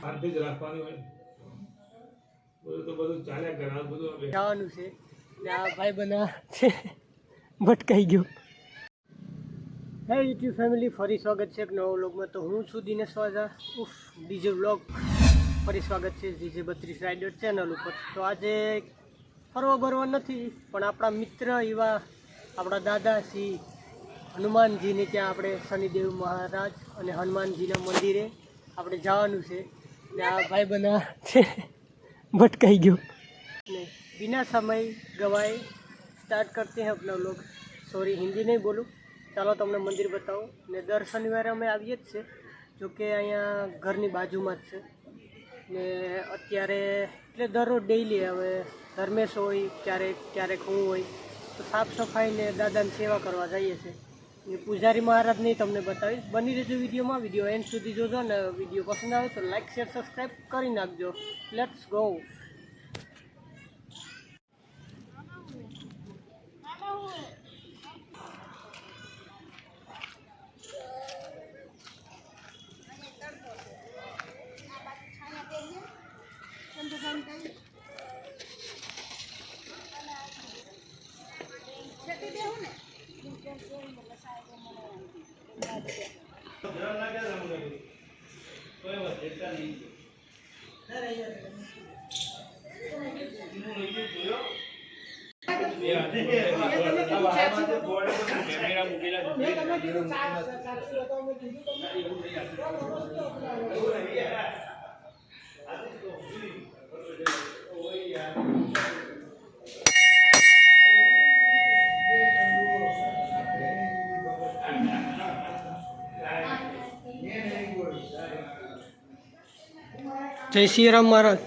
શાંતિ જ રાખવાની હોય બધું તો બધું ચાલ્યા કરે આ બધું જવાનું છે ને આ ભાઈ બના છે ભટકાઈ ગયો. હે યુટ્યુબ ફેમિલી, ફરી સ્વાગત છે એક નવો વ્લોગમાં. તો હું છું દિનેશ વાજા ઉફ ડીજે વ્લોગ. ફરી સ્વાગત છે જીજે 32 રાઇડર ચેનલ ઉપર. તો આજે ફરવા બરવા નથી પણ આપણા મિત્ર એવા આપણા દાદા શ્રી હનુમાનજીને ત્યાં આપણે શનિદેવ મહારાજ અને હનુમાનજીના મંદિરે આપણે જવાનું છે ને આ ભાઈ બના છે भटकाई गयो ने बिना समय गवाए स्टार्ट करते हैं अपना लोग. सॉरी हिंदी नहीं बोलूँ. ચાલો તમને મંદિર બતાવો ને દર શનિવારે અમે આવીએ જ છે, જોકે અહીંયા ઘરની બાજુમાં જ છે ને અત્યારે એટલે દરરોજ ડેઈલી હવે ધર્મેશ હોય ક્યારેક હું હોય તો સાફ સફાઈ ને દાદાની સેવા કરવા જઈએ છીએ. ને પૂજારી મહારાજને તમને બતાવીશ. બની રહેજો વિડીયોમાં, વિડીયો એન્ડ સુધી જોજો ને વિડીયો પસંદ આવે તો લાઇક શેર સબસ્ક્રાઈબ કરી નાખજો. Let's go. जय श्री राम महाराज.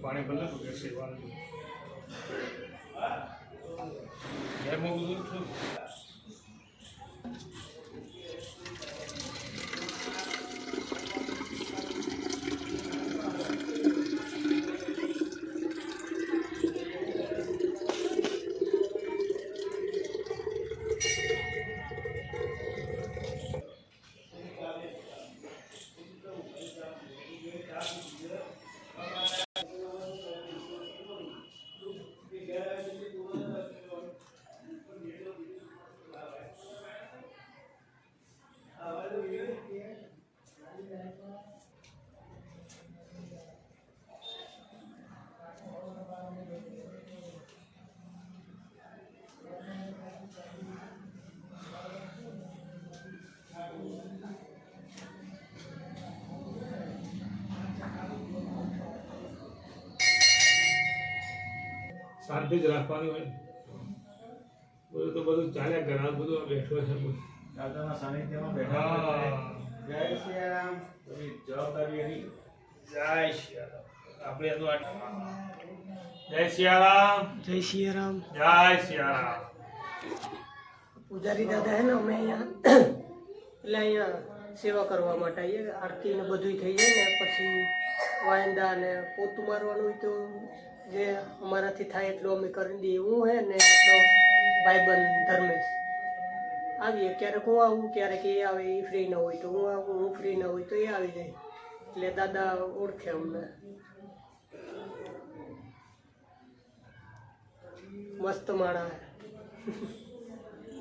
પાણી ભલે તો સેવાનું ઘરમાં બધું છું. શાંતિ જ રાખવાની હોય બધું તો બધું ચાલ્યા કરે આ બધું બેઠો છે દાદાના સાનિધ્યમાં બેઠા. જય શ્રી રામ. જવાબદારી એની. જય શ્રી રામ. આપણે એનું જય શ્રી રામ. જય શ્રી રામ. જય શ્રી રામ. પૂજારી દાદા હે ને અમે અહીંયા એટલે અહીંયા સેવા કરવા માટે આવીએ. આરતી ને બધું થઈ જાય ને પછી વાયંદા ને પોતું મારવાનું હોય તો જે અમારાથી થાય એટલું અમે કરી દઈએ. હું હે ને આપણો ભાઈબંધ ધર્મેશ આવીએ. ક્યારેક હું આવું, ક્યારેક એ આવે. એ ફ્રી ન હોય તો હું આવું, હું ફ્રી ન હોય તો એ આવી જાય. એટલે દાદા ઓળખે અમને. મસ્ત માણસ,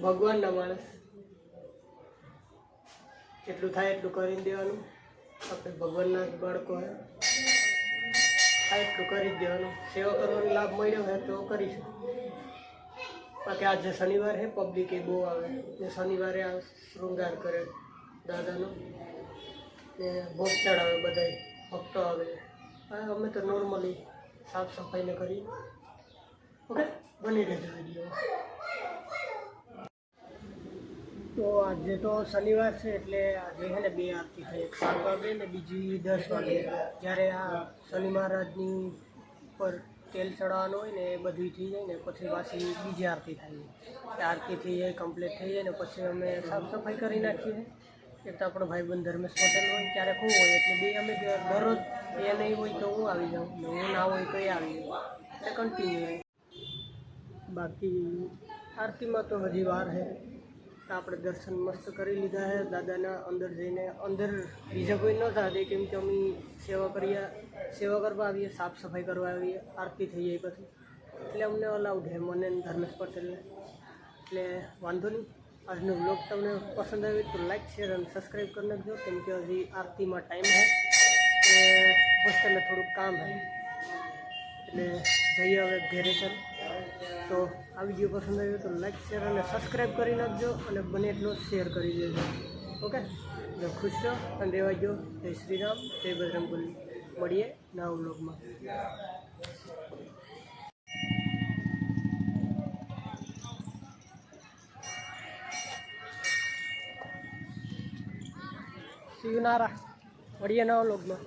ભગવાનના માણસ. જેટલું થાય એટલું કરી દેવાનું. આપણે ભગવાનના જ બાળકો હોય, થાય એટલું કરી જ દેવાનું. સેવા કરવાનો લાભ મળ્યો હોય તો કરીશું. બાકી આજે શનિવાર છે, પબ્લિક એ બહુ આવે ને શનિવારે આ શૃંગાર કરે દાદાનો ને ભોગ ચડાવે, બધા ભક્તો આવે. અમે તો નોર્મલી સાફ સફાઈને કરીએ. ઓકે, બની રહેજો વિડીયો. તો આજે તો શનિવાર છે એટલે આજે છે ને 2 આરતી થઈ, એક 7 વાગે ને બીજી 10 વાગે. જ્યારે આ શનિ મહારાજની પર તેલ ચડાવવાનું હોય ને એ બધું થઈ જાય ને પછી પાછી બીજી આરતી થાય. આરતી થઈ જાય, કમ્પ્લીટ થઈ જાય ને પછી અમે સાફ સફાઈ કરી નાખીએ. એક તો આપણો ભાઈબંધ ધર્મેશ પટેલ હોય, ક્યારેક હું હોય એટલે બે અમે દરરોજ એ નહીં હોય તો હું આવી જાઉં, ને હું ના હોય તો એ આવી જાઉં, એટલે કન્ટિન્યુ. બાકી આરતીમાં તો હજી વાર છે. આપણે દર્શન મસ્ત કરી લીધા છે દાદાના. અંદર જઈને અંદર બીજા કોઈ ન થાય કેમ કે અમે સેવા કરવા આવીએ, સાફ સફાઈ કરવા આવીએ. આરતી થઈ જાય પછી એટલે અમને અલાઉડ છે, મને ધર્મેશ પટેલને. એટલે વાંધો નહીં. આજનો વ્લોગ તમને પસંદ આવે તો લાઈક, શેર અને સબસ્ક્રાઈબ કરી નાખજો. કેમ કે હજી આરતીમાં ટાઈમ છે, હોસ્ટેલને થોડુંક કામ છે એટલે જઈએ હવે ઘરે ચાલ. તો આ વિડીયો પસંદ આવ્યો તો લાઈક, શેર અને સબસ્ક્રાઈબ કરી નાખજો અને બને એટલો શેર કરી દેજો. ઓકે, તો ખુશ રહો અને રહેવાજો. જય શ્રી રામ, જય બજરંગબલી. મળીએ નવા વ્લોગમાં. શિવનારા, મળીએ નવા વ્લોગમાં.